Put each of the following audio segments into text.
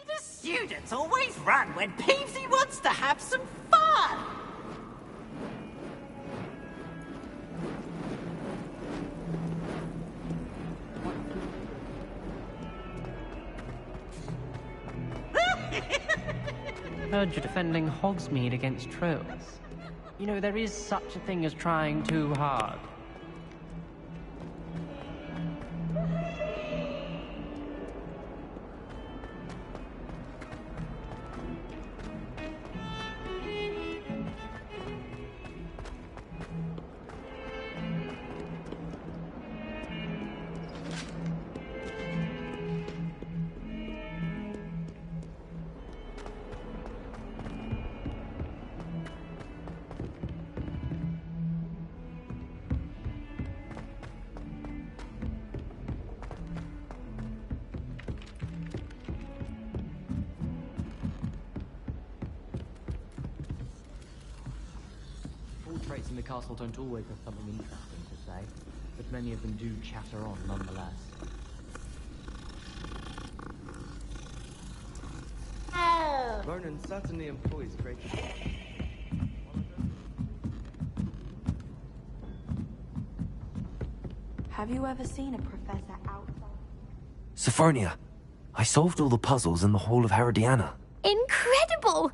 The students always run when Peevesy wants to have some fun! Heard you're defending Hogsmeade against trolls. You know, there is such a thing as trying too hard. Portraits in the castle don't always have something interesting to say, but many of them do chatter on nonetheless. Ronan certainly employs creative art. Have you ever seen a professor outside? Sophronia, I solved all the puzzles in the Hall of Herodiana. Incredible!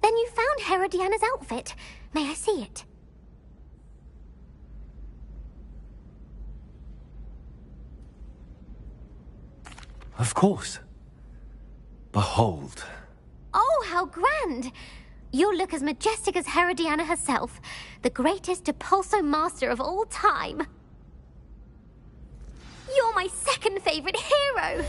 Then you found Herodiana's outfit. May I see it? Of course. Behold. Oh, how grand! You'll look as majestic as Herodiana herself, the greatest Depulso master of all time. You're my second favorite hero!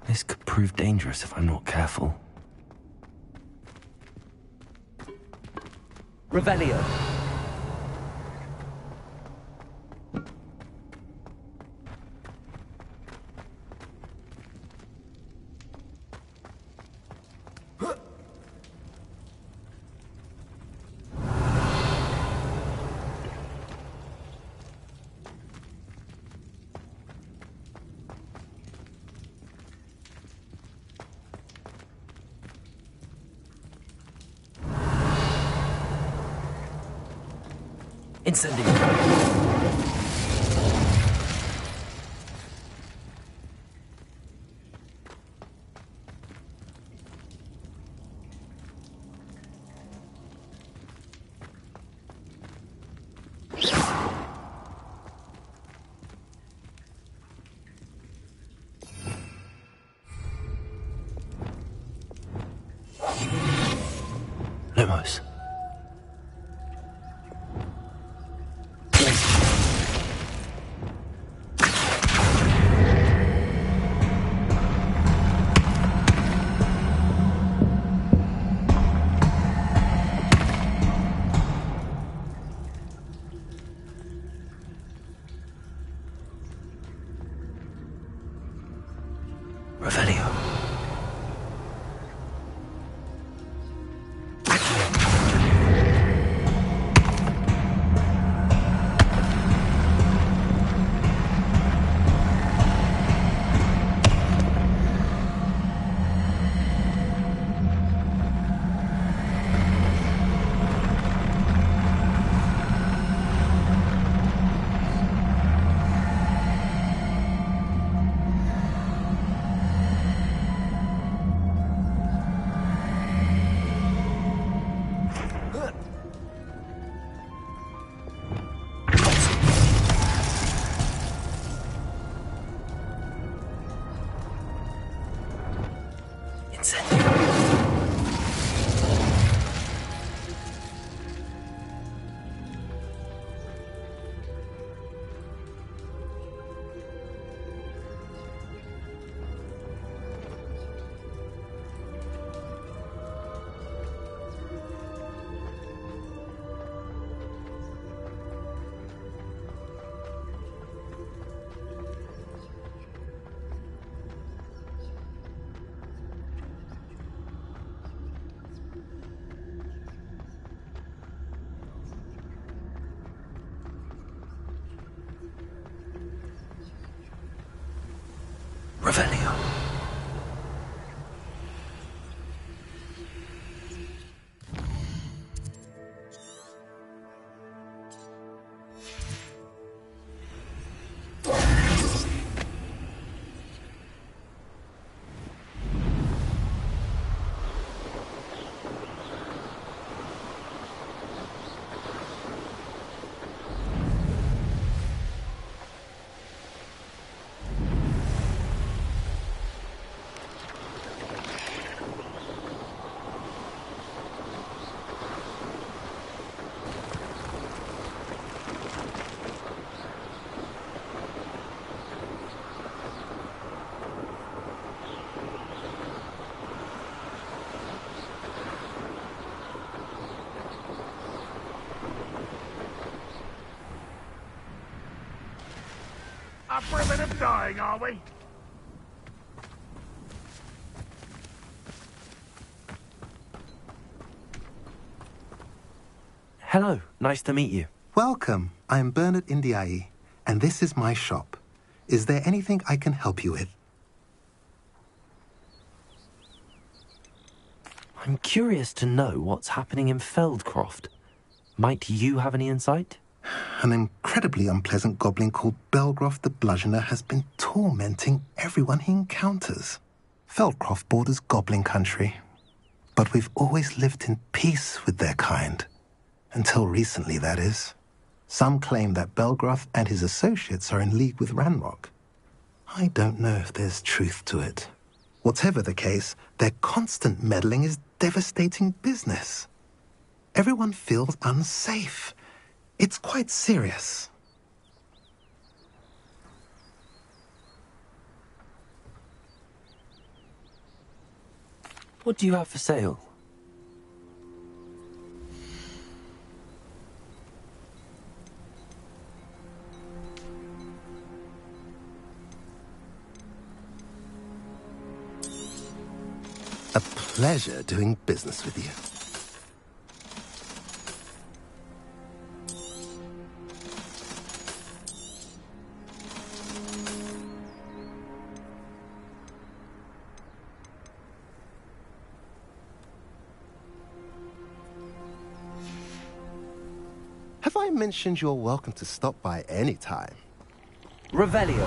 This could prove dangerous if I'm not careful. Revelio. Incendio. knows? Revelio. Revelio. Up for a bit of dying, are we? Hello, nice to meet you. Welcome. I'm Bernard Indiai, and this is my shop. Is there anything I can help you with? I'm curious to know what's happening in Feldcroft. Might you have any insight? An incredibly unpleasant goblin called Belgroth the Bludgeoner has been tormenting everyone he encounters. Feldcroft borders goblin country, but we've always lived in peace with their kind. Until recently, that is. Some claim that Belgroth and his associates are in league with Ranrock. I don't know if there's truth to it. Whatever the case, their constant meddling is devastating business. Everyone feels unsafe. It's quite serious. What do you have for sale? A pleasure doing business with you. Have I mentioned you're welcome to stop by any time? Revelio.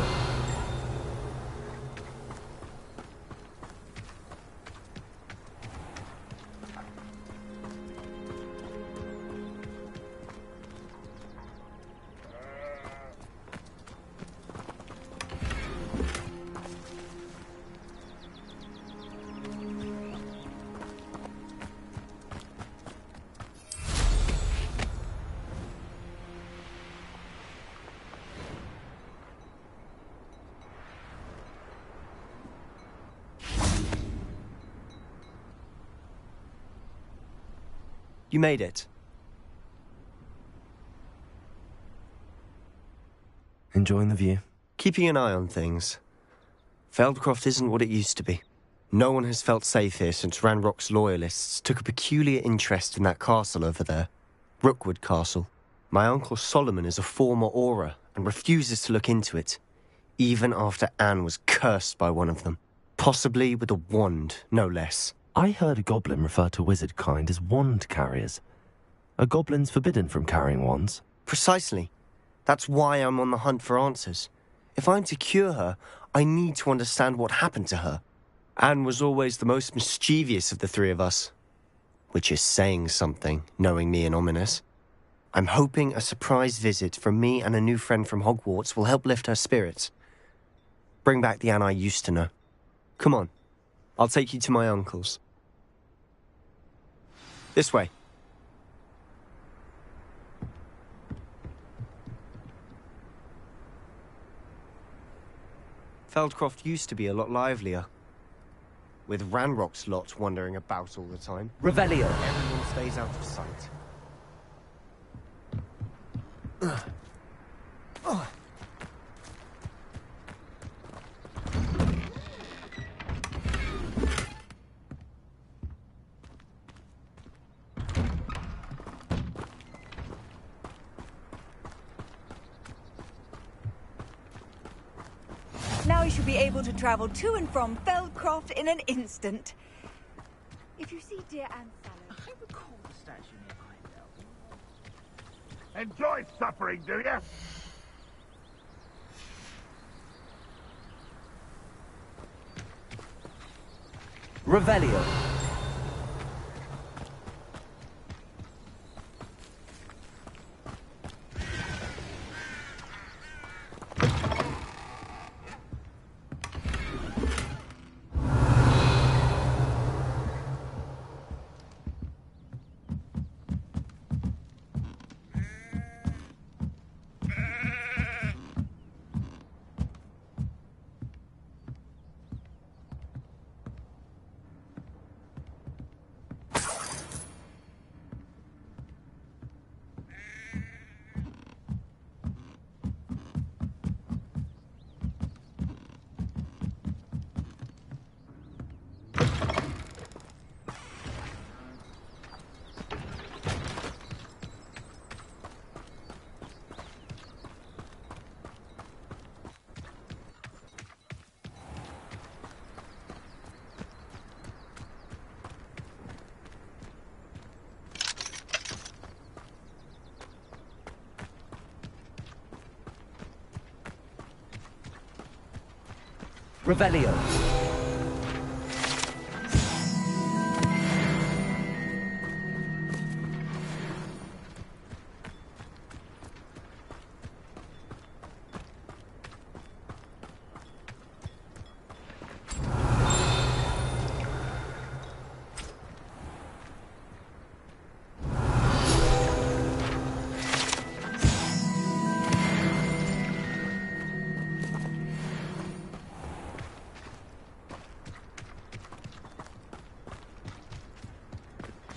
You made it. Enjoying the view? Keeping an eye on things. Feldcroft isn't what it used to be. No one has felt safe here since Ranrock's loyalists took a peculiar interest in that castle over there. Rookwood Castle. My uncle Solomon is a former Auror and refuses to look into it, even after Anne was cursed by one of them. Possibly with a wand, no less. I heard a goblin refer to wizard kind as wand carriers. Are goblins forbidden from carrying wands? Precisely. That's why I'm on the hunt for answers. If I'm to cure her, I need to understand what happened to her. Anne was always the most mischievous of the three of us. Which is saying something, knowing me and Ominous. I'm hoping a surprise visit from me and a new friend from Hogwarts will help lift her spirits. Bring back the Anne I used to know. Come on. I'll take you to my uncle's. This way. Feldcroft used to be a lot livelier. With Ranrock's lot wandering about all the time. Revelio. Everyone stays out of sight. Now you should be able to travel to and from Feldcroft in an instant. If you see dear Anne Sallow... I recall the statue near Grindel. Enjoy suffering, do you? Revelio. Revelio.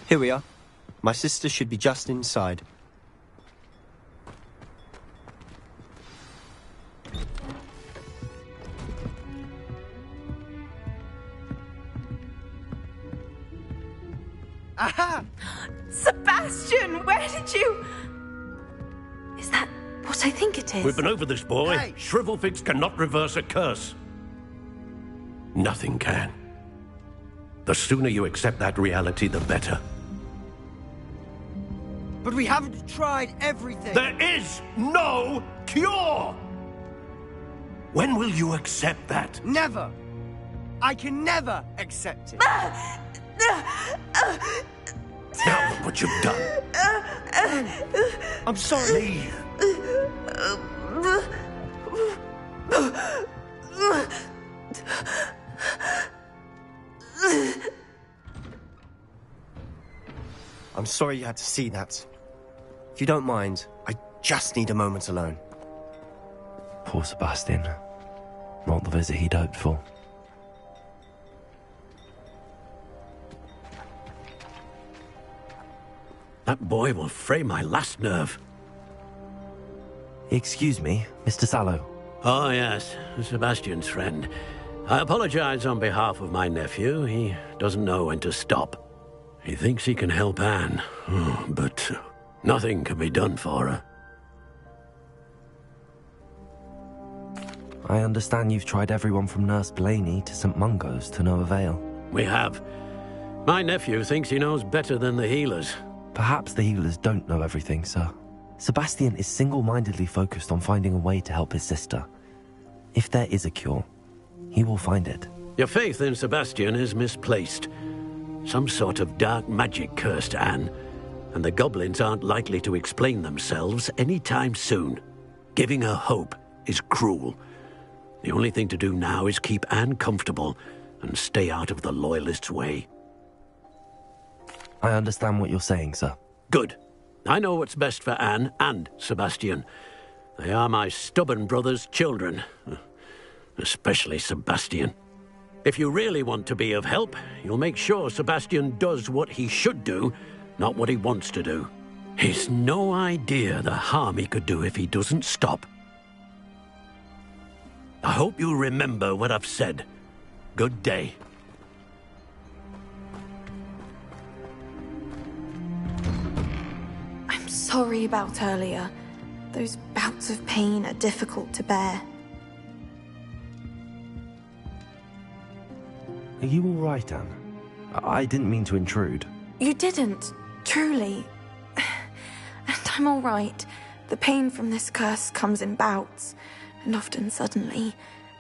Here we are. My sister should be just inside. Aha! Sebastian, where did you... Is that what I think it is? We've been over this, boy. Hey. Shrivelfix cannot reverse a curse. Nothing can. The sooner you accept that reality, the better. But we haven't tried everything. There is no cure! When will you accept that? Never. I can never accept it. Now look what you've done. I'm sorry. Leave. I'm sorry you had to see that. If you don't mind, I just need a moment alone. Poor Sebastian. Not the visit he'd hoped for. That boy will fray my last nerve. Excuse me, Mr. Sallow. Oh, yes, Sebastian's friend. I apologize on behalf of my nephew. He doesn't know when to stop. He thinks he can help Anne, but nothing can be done for her. I understand you've tried everyone from Nurse Blaney to St. Mungo's to no avail. We have. My nephew thinks he knows better than the healers. Perhaps the healers don't know everything, sir. Sebastian is single-mindedly focused on finding a way to help his sister. If there is a cure, he will find it. Your faith in Sebastian is misplaced. Some sort of dark magic cursed Anne, and the goblins aren't likely to explain themselves anytime soon. Giving her hope is cruel. The only thing to do now is keep Anne comfortable and stay out of the Loyalists' way. I understand what you're saying, sir. Good. I know what's best for Anne and Sebastian. They are my stubborn brother's children. Especially Sebastian. If you really want to be of help, you'll make sure Sebastian does what he should do, not what he wants to do. He's no idea the harm he could do if he doesn't stop. I hope you'll remember what I've said. Good day. I'm sorry about earlier. Those bouts of pain are difficult to bear. Are you all right, Anne? I didn't mean to intrude. You didn't, truly. And I'm all right. The pain from this curse comes in bouts, and often suddenly.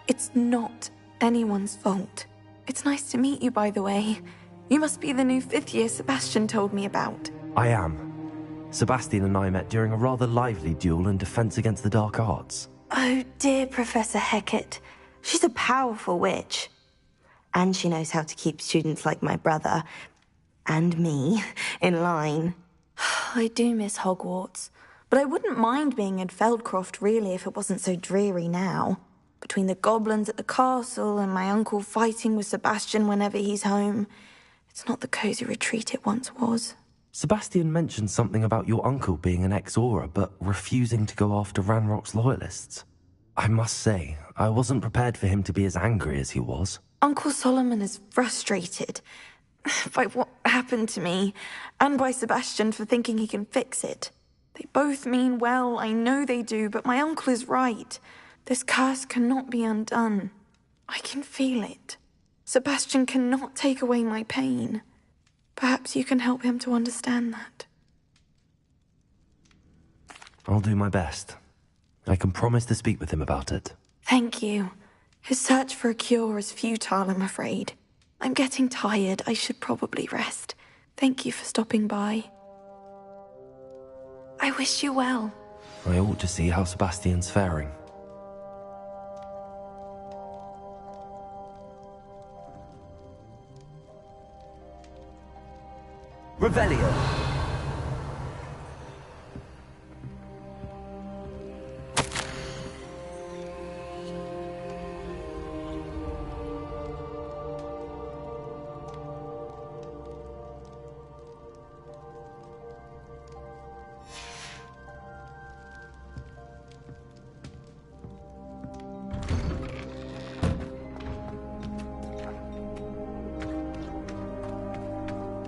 It's not anyone's fault. It's nice to meet you, by the way. You must be the new 5th year Sebastian told me about. I am. Sebastian and I met during a rather lively duel in Defense Against the Dark Arts. Oh, dear Professor Hecat. She's a powerful witch. And she knows how to keep students like my brother, and me, in line. I do miss Hogwarts, but I wouldn't mind being in Feldcroft, really, if it wasn't so dreary now. Between the goblins at the castle and my uncle fighting with Sebastian whenever he's home, it's not the cosy retreat it once was. Sebastian mentioned something about your uncle being an ex-Auror, but refusing to go after Ranrock's Loyalists. I must say, I wasn't prepared for him to be as angry as he was. Uncle Solomon is frustrated by what happened to me, and by Sebastian for thinking he can fix it. They both mean well, I know they do, but my uncle is right. This curse cannot be undone. I can feel it. Sebastian cannot take away my pain. Perhaps you can help him to understand that. I'll do my best. I can promise to speak with him about it. Thank you. His search for a cure is futile, I'm afraid. I'm getting tired. I should probably rest. Thank you for stopping by. I wish you well. I ought to see how Sebastian's faring. Revelio.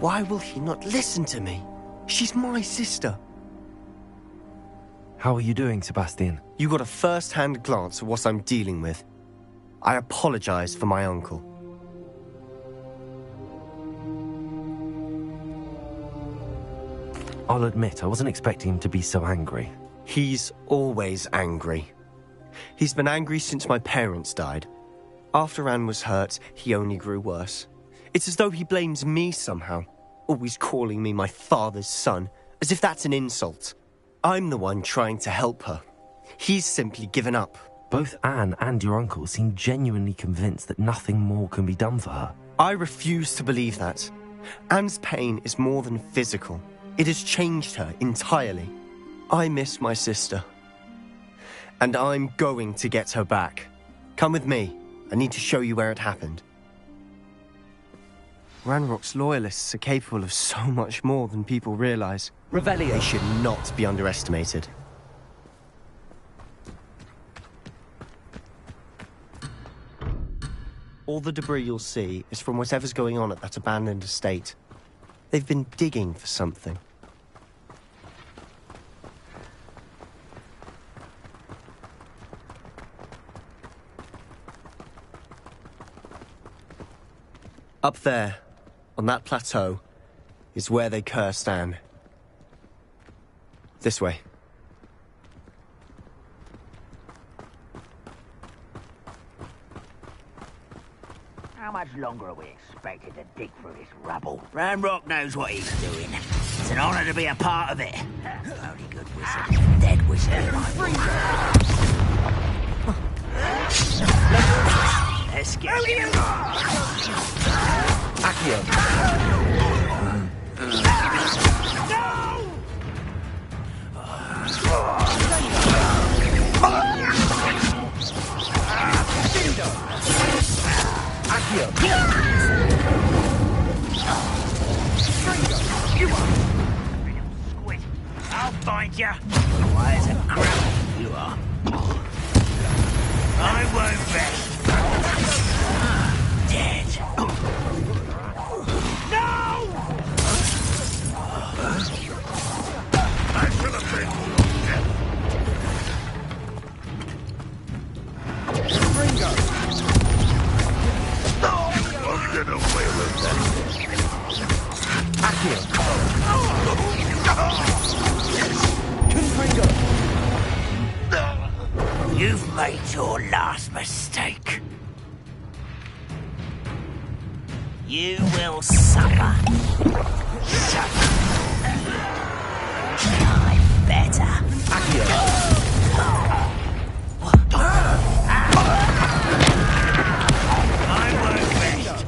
Why will he not listen to me? She's my sister. How are you doing, Sebastian? You got a first-hand glance at what I'm dealing with. I apologize for my uncle. I'll admit, I wasn't expecting him to be so angry. He's always angry. He's been angry since my parents died. After Anne was hurt, he only grew worse. It's as though he blames me somehow, always calling me my father's son, as if that's an insult. I'm the one trying to help her. He's simply given up. Both Anne and your uncle seem genuinely convinced that nothing more can be done for her. I refuse to believe that. Anne's pain is more than physical. It has changed her entirely. I miss my sister. And I'm going to get her back. Come with me. I need to show you where it happened. Ranrock's Loyalists are capable of so much more than people realize. Revelio. They should not be underestimated. All the debris you'll see is from whatever's going on at that abandoned estate. They've been digging for something. Up there, on that plateau, is where they cursed Anne. This way. How much longer are we expected to dig through this rubble? Ranrock knows what he's doing. It's an honor to be a part of it. Only good wizard, dead wizard. Let's get it. Accio. Squid, I'll find you. Why is a crap you are? I won't bet. Dead. No! I should have been Ringo. I'll get away with that. Accio. You've made your last mistake. You will suffer. Suffer. I'm better. I won't rest.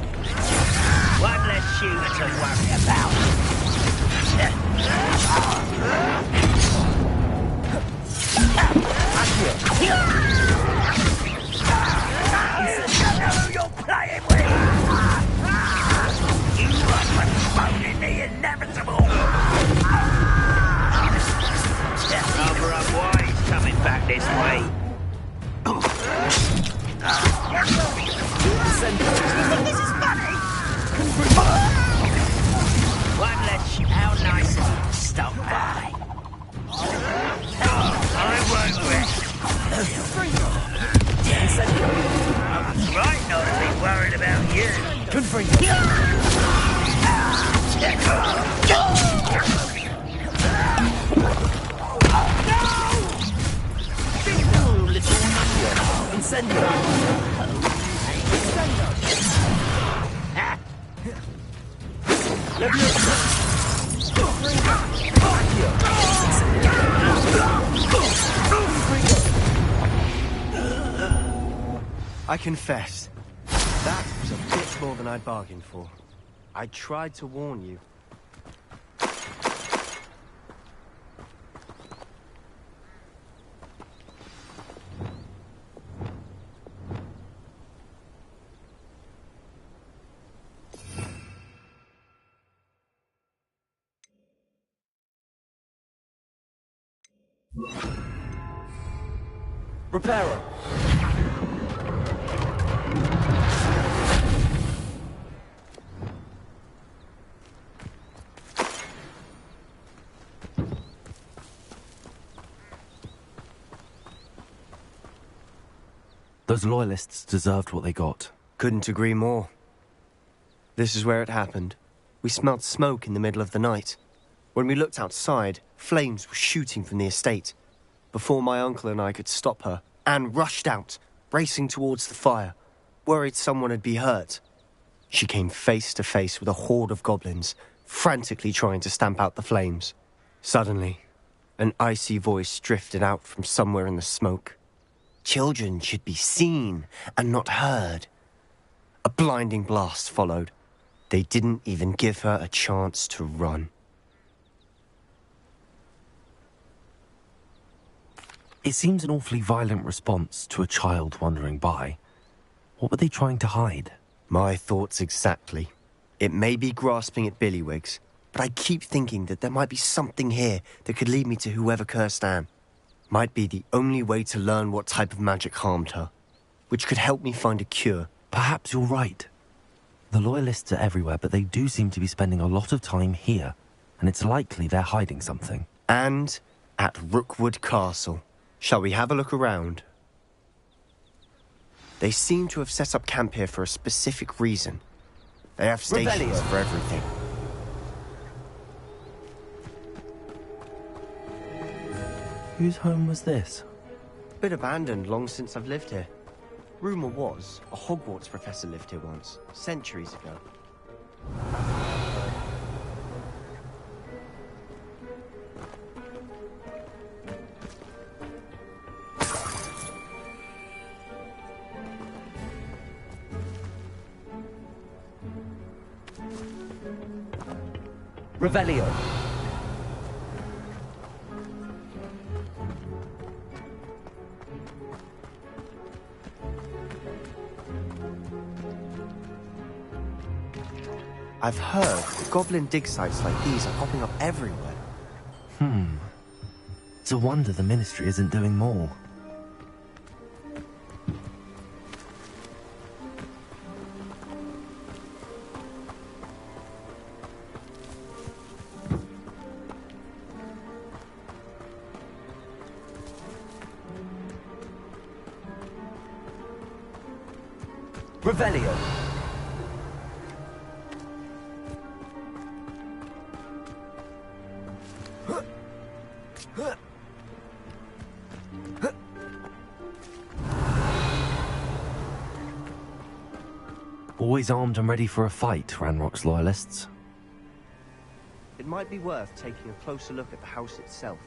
One less shooter to worry about. You're playing with. You are postponing the inevitable. Rather unwise coming back this way. You think this is funny? One less. How nice of you to stop by. I won't rest. Right not to be worried about you. I confess, that was a bit more than I'd bargained for. I tried to warn you. Reparo. Those loyalists deserved what they got. Couldn't agree more. This is where it happened. We smelled smoke in the middle of the night. When we looked outside, flames were shooting from the estate. Before my uncle and I could stop her, Anne rushed out, racing towards the fire, worried someone had been hurt. She came face to face with a horde of goblins, frantically trying to stamp out the flames. Suddenly, an icy voice drifted out from somewhere in the smoke. Children should be seen and not heard. A blinding blast followed. They didn't even give her a chance to run. It seems an awfully violent response to a child wandering by. What were they trying to hide? My thoughts exactly. It may be grasping at billywhigs, but I keep thinking that there might be something here that could lead me to whoever cursed Anne. Might be the only way to learn what type of magic harmed her, which could help me find a cure. Perhaps you're right. The Loyalists are everywhere, but they do seem to be spending a lot of time here, and it's likely they're hiding something. And at Rookwood Castle. Shall we have a look around? They seem to have set up camp here for a specific reason. They have stations for everything. Whose home was this? Been abandoned long since I've lived here. Rumour was, a Hogwarts professor lived here once, centuries ago. Revelio. I've heard goblin dig sites like these are popping up everywhere. It's a wonder the Ministry isn't doing more. Revelio. Always armed and ready for a fight, Ranrock's Loyalists. It might be worth taking a closer look at the house itself.